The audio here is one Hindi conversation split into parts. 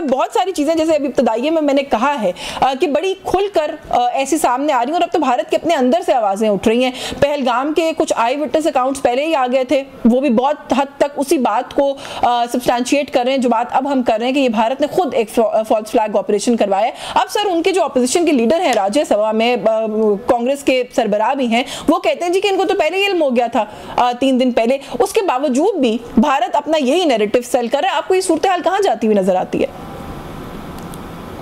सर बहुत सारी चीजें जैसे अभी इब्तदाइये में मैंने कहा है कि बड़ी खुलकर ऐसी सामने आ रही हैं और अब तो भारत के अपने अंदर से आवाजें उठ रही हैं। पहलगाम के कुछ आई विटनेस अकाउंट्स पहले ही आ गए थे, वो भी बहुत हद तक उसी बात को सब्सटैंशिएट कर रहे हैं जो बात अब हम कर रहे हैं कि ये भारत ने खुद एक फॉल्स फ्लैग ऑपरेशन करवाया है। अब सर उनके जो ऑपोजिशन के लीडर हैं राज्यसभा में, कांग्रेस के सरबराह भी हैं, वो कहते हैं जी कि इनको तो पहले ही इल्म हो गया था 3 दिन पहले, उसके बावजूद भी भारत अपना यही नैरेटिव सेल कर रहा है। आपको ये सूरत हाल कहाँ जाती हुई नजर आती है?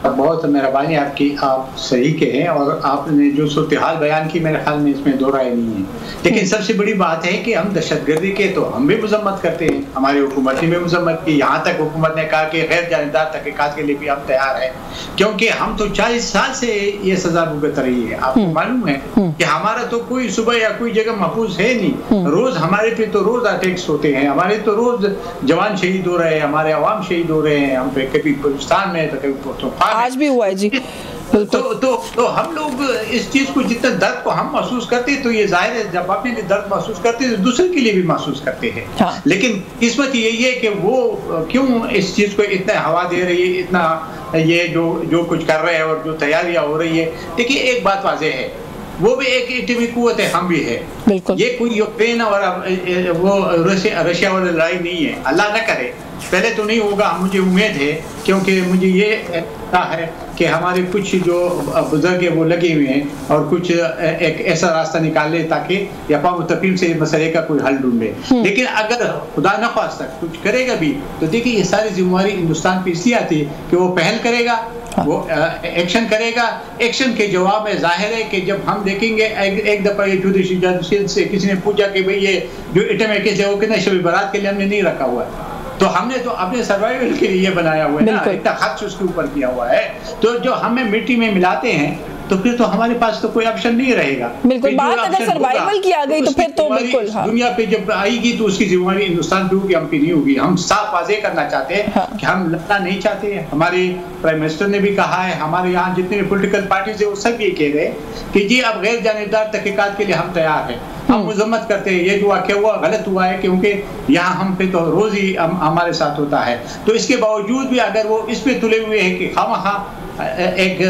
बहुत मेहरबानी आपकी, आप सही कहे और आपने जो सूरत हाल बयान की मेरे ख्याल में इसमें दो राय नहीं है। लेकिन सबसे बड़ी बात है कि हम दहशतगर्दी के तो हम भी मजम्मत करते हैं, हमारी हुकूमत ने भी मजम्मत की, यहाँ तक हुकूमत ने कहा कि गैर जानिबदार तहकीकात के लिए भी हम तैयार हैं, क्योंकि हम तो 40 साल से ये सजा भुगत रही है। आपको मालूम है कि हमारा तो कोई सुबह या कोई जगह महफूज है नहीं, रोज हमारे पे तो रोज अटैक्स होते हैं, हमारे तो रोज जवान शहीद हो रहे हैं, हमारे अवाम शहीद हो रहे हैं, हम पे कभी पाकिस्तान में तो कभी आज भी हुआ है जी। तो हम लोग इस चीज को, जितना दर्द को हम महसूस करते हैं तो ये जाहिर है जब अपने लिए दर्द महसूस करते हैं तो दूसरे के लिए भी महसूस करते हैं। हाँ। लेकिन किस्मत यही है कि वो क्यों इस चीज को इतना हवा दे रही है, इतना ये जो कुछ कर रहे हैं और जो तैयारियां हो रही है। देखिए एक बात वाज़ेह है, वो भी एक एटमी कुव्वत है, हम भी है। ये कोई यूक्रेन और वो रशिया वाली लड़ाई नहीं है, अल्लाह न करे पहले तो नहीं होगा, मुझे उम्मीद है, क्योंकि मुझे ये है कि हमारे कुछ जो बुजुर्ग है वो लगे हुए हैं और कुछ एक ऐसा रास्ता निकाले ताकि यपा मुस्तकीम से मसले का कोई हल ढूंढे। लेकिन अगर खुदा न ख्वास्ता कुछ करेगा भी तो देखिए ये सारी जिम्मेवारी हिंदुस्तान पे इसलिए आती है कि वो पहल करेगा, वो एक्शन करेगा। एक्शन के जवाब में जाहिर है कि जब हम देखेंगे एक दफा ये जुडिशल जज से किसी ने पूछा कि भाई ये जो एटम केस है वो कितना शब बारात के लिए हमने नहीं रखा हुआ है, तो हमने तो अपने सर्वाइवल के लिए बनाया हुआ है ना, इतना खर्च उसके ऊपर किया हुआ है। तो जो हमें मिट्टी में मिलाते हैं तो फिर तो हमारे पास तो कोई ऑप्शन नहीं रहेगा। बिल्कुल, बात अगर सर्वाइवल की आ गई तो फिर तो बिल्कुल हाँ। दुनिया पे जब आएगी तो उसकी जिम्मेदारी हिंदुस्तान पे होगी, हम पे नहीं होगी। हम साफ वाज़ेह करना चाहते हैं कि हम लड़ना नहीं चाहते हैं। हमारे प्राइम मिनिस्टर ने भी कहा है, हमारे यहाँ जितने भी पोलिटिकल पार्टीज है वो सब ये कह रहे हैं कि जी अब गैर जानिबदार तहकीकात के लिए हम तैयार हैं। हम मजम्मत करते हैं, ये जो वाक़या हुआ गलत हुआ है, क्योंकि यहाँ हम पे तो रोज ही हमारे साथ होता है। तो इसके बावजूद भी अगर वो इस पे तुले हुए हैं कि खामखा एक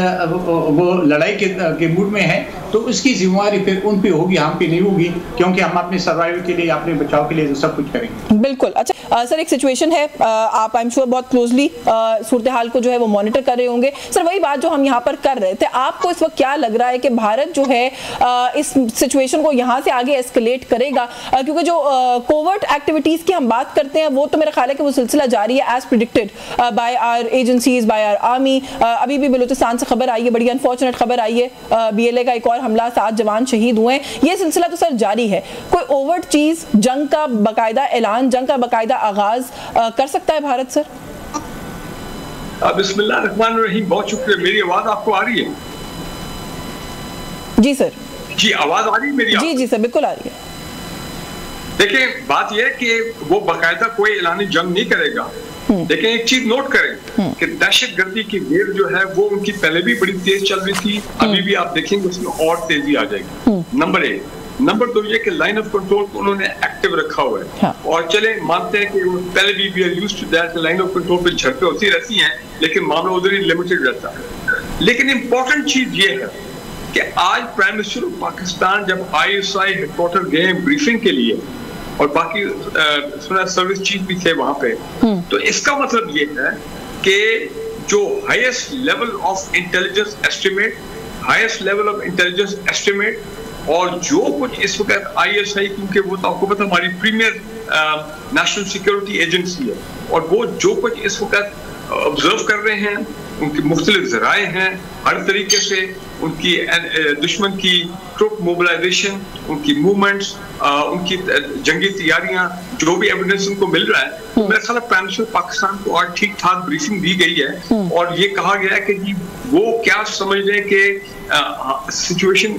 वो लड़ाई के मूड में है, तो उसकी जिम्मेवारी फिर उन पे होगी, हम पे नहीं होगी, क्योंकि हम अपने सर्वाइवल के लिए, अपने बचाव के लिए सब कुछ करेंगे। बिल्कुल। अच्छा सर, एक सिचुएशन है, आप आई एम श्योर बहुत क्लोजली सूरत हाल को जो है वो मॉनिटर कर रहे होंगे। सर वही बात जो हम यहाँ पर कर रहे थे, आपको इस वक्त क्या लग रहा है कि भारत जो है इस सिचुएशन को यहाँ से आगे एस्केलेट करेगा? क्योंकि जो कोवर्ट एक्टिविटीज की हम बात करते हैं वो तो मेरा ख्याल है कि वो सिलसिला जारी है as predicted by our agencies, by our army. अभी भी बलूचिस्तान से खबर आई है, बड़ी अनफॉर्चुनेट खबर आई है, BLA का एक और हमला, 7 जवान शहीद हुए हैं। ये सिलसिला तो सर जारी है। कोई ओवर्ट चीज, जंग का बाकायदा ऐलान, जंग का बाकायदा आगाज कर सकता है भारत सर? बिस्मिल्लाहिर्रहमानिर्रहीम, बहुत शुक्रिया। मेरी आवाज आपको आ रही है? जी सर। जी आवाज आ रही है मेरी? जी सर बिल्कुल आ रही है। देखिए बात यह है कि वो बाकायदा कोई ऐलानी जंग नहीं करेगा, लेकिन एक चीज नोट करें कि दहशतगर्दी की वेव जो है वो उनकी पहले भी बड़ी तेज चल रही थी, अभी भी आप देखेंगे उसमें और तेजी आ जाएगी। नंबर 1। नंबर 2 ये कि लाइन ऑफ कंट्रोल को उन्होंने एक्टिव रखा हुआ है। और चले मानते हैं कि पहले भी are used to that, line of control पे झड़पें होती रहती हैं, लेकिन मामला उधर ही लिमिटेड रहता है। लेकिन इंपॉर्टेंट चीज ये है कि आज प्राइम मिनिस्टर ऑफ पाकिस्तान जब ISI हेडक्वार्टर गए ब्रीफिंग के लिए और बाकी सर्विस चीफ भी थे वहां पे, तो इसका मतलब ये है कि जो highest level of intelligence estimate और जो कुछ इस वक्त ISI, क्योंकि वो तो आपको पता हमारी प्रीमियर नेशनल सिक्योरिटी एजेंसी है, और वो जो कुछ इस वक्त ऑब्जर्व कर रहे हैं, उनकी मुख्तलिफ ज़राए हैं, हर तरीके से उनकी दुश्मन की ट्रुप मोबिलाइजेशन, उनकी मूवमेंट्स, उनकी जंगी तैयारियां, जो भी एविडेंस उनको मिल रहा है, तो मेरे ख्याल प्राइम मिनिस्टर पाकिस्तान को और ठीक ठाक ब्रीफिंग दी गई है और ये कहा गया है कि जी वो क्या समझ रहे हैं कि सिचुएशन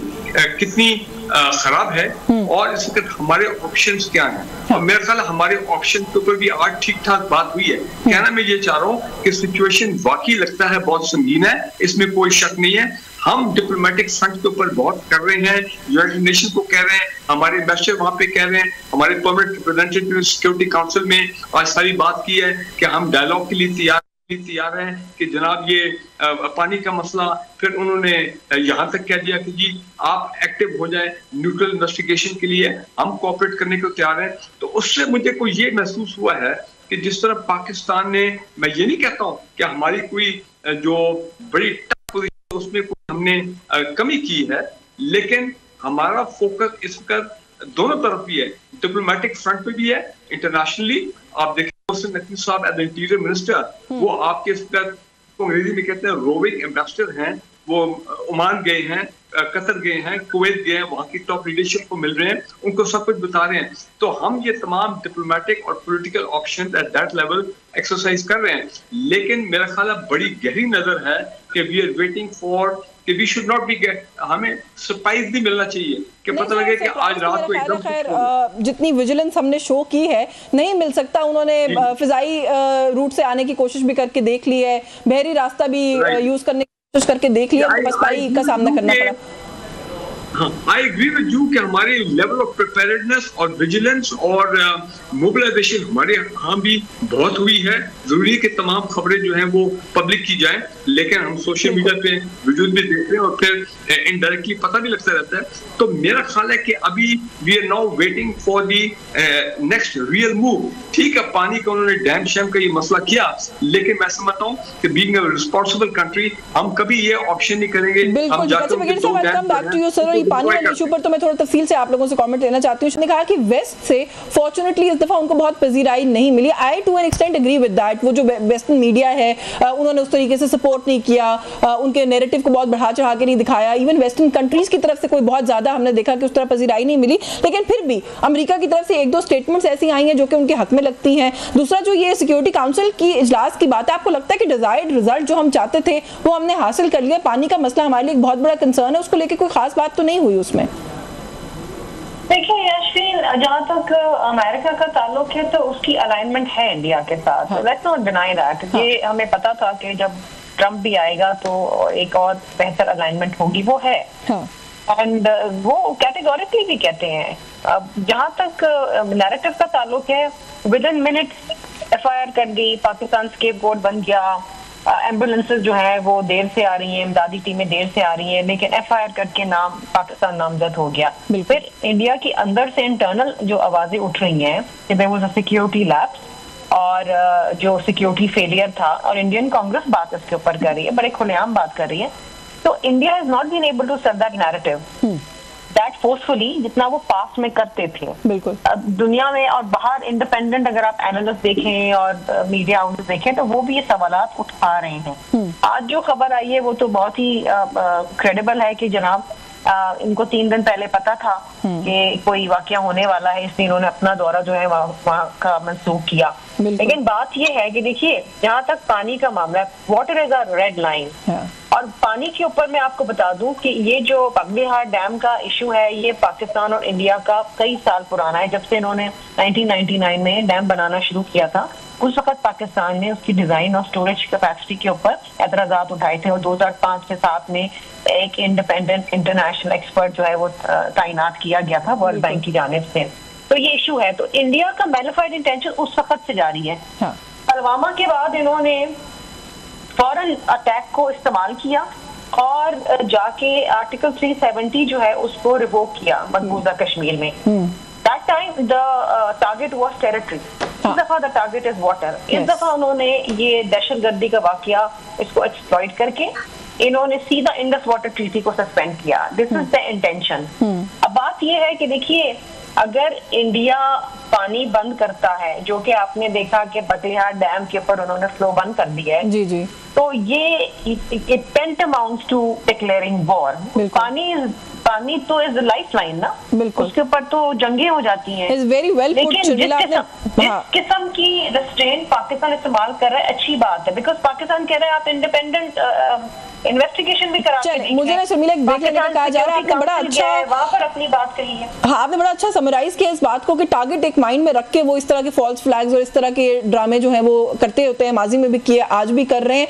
कितनी खराब है और इस वक्त हमारे ऑप्शंस क्या हैं। और मेरे ख्याल हमारे ऑप्शन के ऊपर भी आज ठीक ठाक बात हुई है। कहना मैं ये चाह रहा हूँ कि सिचुएशन वाकई लगता है बहुत संगीन है, इसमें कोई शक नहीं है। हम डिप्लोमेटिक फ्रंट के ऊपर बहुत कर रहे हैं, यूनाइटेड नेशन को कह रहे हैं, हमारे एम्बेसडर वहां पे कह रहे हैं, हमारे परमानेंट रिप्रेजेंटेटिव सिक्योरिटी काउंसिल में आज सारी बात की है कि हम डायलॉग के लिए तैयार तैयार हैं कि जनाब ये पानी का मसला, फिर उन्होंने यहाँ तक कह दिया कि जी आप एक्टिव हो जाएं न्यूट्रल इन्वेस्टिगेशन के लिए, हम कोऑपरेट करने को तैयार हैं। तो उससे मुझे कोई ये महसूस हुआ है कि जिस तरह पाकिस्तान ने, मैं ये नहीं कहता हूँ कि हमारी कोई जो बड़ी टफ पोजीशन उसमें कोई हमने कमी की है, लेकिन हमारा फोकस इस वक्त दोनों तरफ भी है, डिप्लोमेटिक फ्रंट पे भी है, इंटरनेशनली। आप देखें नकवी साहब एज इंटीरियर मिनिस्टर, वो आपके अंग्रेजी में कहते हैं रोविंग एम्बेसडर हैं, वो ओमान गए हैं, कतर गए हैं, कुवैत गए हैं, वहाँ की टॉप लीडरशिप को मिल रहे हैं, उनको सब कुछ बता रहे हैं। तो हम ये तमाम डिप्लोमेटिक और political option at that level exercise कर रहे हैं, लेकिन मेरा ख्याल है बड़ी गहरी नजर है कि वी आर वेटिंग फॉर कि we should not be get, हमें सरप्राइज भी मिलना चाहिए कि पता लगे कि आज रात को एकदम जितनी विजिलेंस हमने शो की है नहीं मिल सकता। उन्होंने फिजाई रूट से आने की कोशिश भी करके देख ली है, बहरी रास्ता भी यूज करने की कोशिश करके देख लिया, तो पसपाई का सामना करना पड़ा। आई एग्री विद यू कि हमारी लेवल ऑफ प्रिपेयर्डनेस और विजिलेंस और मोबिलाइजेशन हमारे यहाँ भी बहुत हुई है। जरूरी है कि तमाम खबरें जो हैं वो पब्लिक की जाएं, लेकिन हम सोशल मीडिया पे वीडियोस भी देखते हैं और फिर इनडायरेक्टली पता भी लगता रहता है। तो मेरा ख्याल है कि अभी we are now waiting for the next real move. ठीक है, पानी का उन्होंने डैम शैम का ये मसला किया, लेकिन मैं समझता हूँ कि बीइंग अ रिस्पांसिबल कंट्री हम कभी ये ऑप्शन नहीं करेंगे। हम जाकर पानी वाले इशू पर तो मैं थोड़ा तफसील से आप लोगों से कमेंट लेना चाहती हूँ। उसने कहा कि वेस्ट से फॉर्चुनेटली इस दफा उनको बहुत पजीराई नहीं मिली। I to an extent agree with that. वो जो वेस्टर्न मीडिया है उन्होंने उस तरीके से सपोर्ट नहीं किया, उनके नैरेटिव को बहुत बढ़ा चढ़ा के नहीं दिखाया। इवन वेस्टर्न कंट्रीज की तरफ से कोई बहुत ज्यादा हमने देखा कि उस तरह पजीराई नहीं मिली, लेकिन फिर भी अमेरिका की तरफ से एक दो स्टेटमेंट्स ऐसी आई हैं जो कि उनके हक में लगती हैं। दूसरा जो ये सिक्योरिटी काउंसिल की इजलास की बात है, आपको लगता है कि डिजायर्ड रिजल्ट जो हम चाहते थे वो हमने हासिल कर लिया? पानी का मसला हमारे लिए एक बहुत बड़ा कंसर्न है, उसको लेकर कोई खास बात तो नहीं हुई उसमें। देखिए यास्मीन, जहाँ तक अमेरिका का ताल्लुक है तो उसकी अलाइनमेंट है इंडिया के साथ, लेट्स नॉट डिनाई दैट। ये हमें पता था कि जब ट्रम्प भी आएगा तो एक और बेहतर अलाइनमेंट होगी, वो है। एंड वो कैटेगोरिकली भी कहते हैं। अब जहाँ तक नैरेटिव का ताल्लुक है, विद इन मिनट्स एफआईआर कर दी, पाकिस्तान स्केपगोट बन गया, एम्बुलेंसेज जो है वो देर से आ रही हैं, इमदादी टीमें देर से आ रही हैं, लेकिन एफआईआर करके नाम पाकिस्तान नामजद हो गया। फिर इंडिया की अंदर से इंटरनल जो आवाजें उठ रही हैं कि there was a security lapse और जो सिक्योरिटी फेलियर था, और इंडियन कांग्रेस बात इसके ऊपर कर रही है, बड़े खुलेआम बात कर रही है। तो India has not been able to serve that narrative that forcefully जितना वो पास्ट में करते थे। बिल्कुल दुनिया में और बाहर इंडिपेंडेंट अगर आप एनालिस्ट देखें और मीडिया आउटलेट देखें तो वो भी ये सवालात उठा रहे हैं। आज जो खबर आई है वो तो बहुत ही क्रेडिबल है कि जनाब इनको 3 दिन पहले पता था कि कोई वाकया होने वाला है, इसलिए इन्होंने अपना दौरा जो है वहाँ का मंसूख किया। लेकिन बात ये है कि देखिए, जहाँ तक पानी का मामला, water is a red line. और पानी के ऊपर मैं आपको बता दूं कि ये जो पगलीहार डैम का इशू है, ये पाकिस्तान और इंडिया का कई साल पुराना है। जब से इन्होंने 1999 में डैम बनाना शुरू किया था, उस वक्त पाकिस्तान ने उसकी डिजाइन और स्टोरेज कैपेसिटी के ऊपर एतराजात उठाए थे, और 2005 से 7 में एक इंडिपेंडेंट इंटरनेशनल एक्सपर्ट जो है वो तैनात किया गया था वर्ल्ड बैंक की जानिब से। तो ये इशू है। तो इंडिया का मैनिफाइड इंटेंशन उस वक्त से जारी है। पुलवामा के बाद इन्होंने फौरन अटैक को इस्तेमाल किया और जाके आर्टिकल 370 जो है उसको रिवोक किया मकबूजा कश्मीर में। That time the target was territory, इस दफा द टारगेट इज वाटर। इस दफा उन्होंने ये दहशतगर्दी का वाकया इसको एक्सप्लॉइट करके इन्होंने सीधा इंडस वाटर ट्रीटी को सस्पेंड किया। This is the intention. अब बात ये है कि देखिए, अगर इंडिया पानी बंद करता है, जो कि आपने देखा कि बगलिहार डैम के ऊपर उन्होंने फ्लो बंद कर दिया है, जी जी, तो ये इट टेंटमाउंट्स टू डिक्लेयरिंग वॉर। पानी तो इज लाइफ लाइन ना, बिल्कुल, उसके ऊपर तो जंगे हो जाती हैं। लेकिन जिस किस्म की रेस्ट्रेंट पाकिस्तान इस्तेमाल कर रहा है, अच्छी बात है, बिकॉज पाकिस्तान कह रहा है आप इंडिपेंडेंट इन्वेस्टिगेशन भी करा सकते। मुझे ना शर्मिला एक ब्रेक लेने का कहा जा रहा है, आपने बड़ा अच्छा वहां पर अपनी बात कही है। हाँ, आपने बड़ा अच्छा समराइज किया इस बात को कि टारगेट एक माइंड में रख के वो इस तरह के फॉल्स फ्लैग्स और इस तरह के ड्रामे जो हैं वो करते होते हैं, माजी में भी किए, आज भी कर रहे हैं।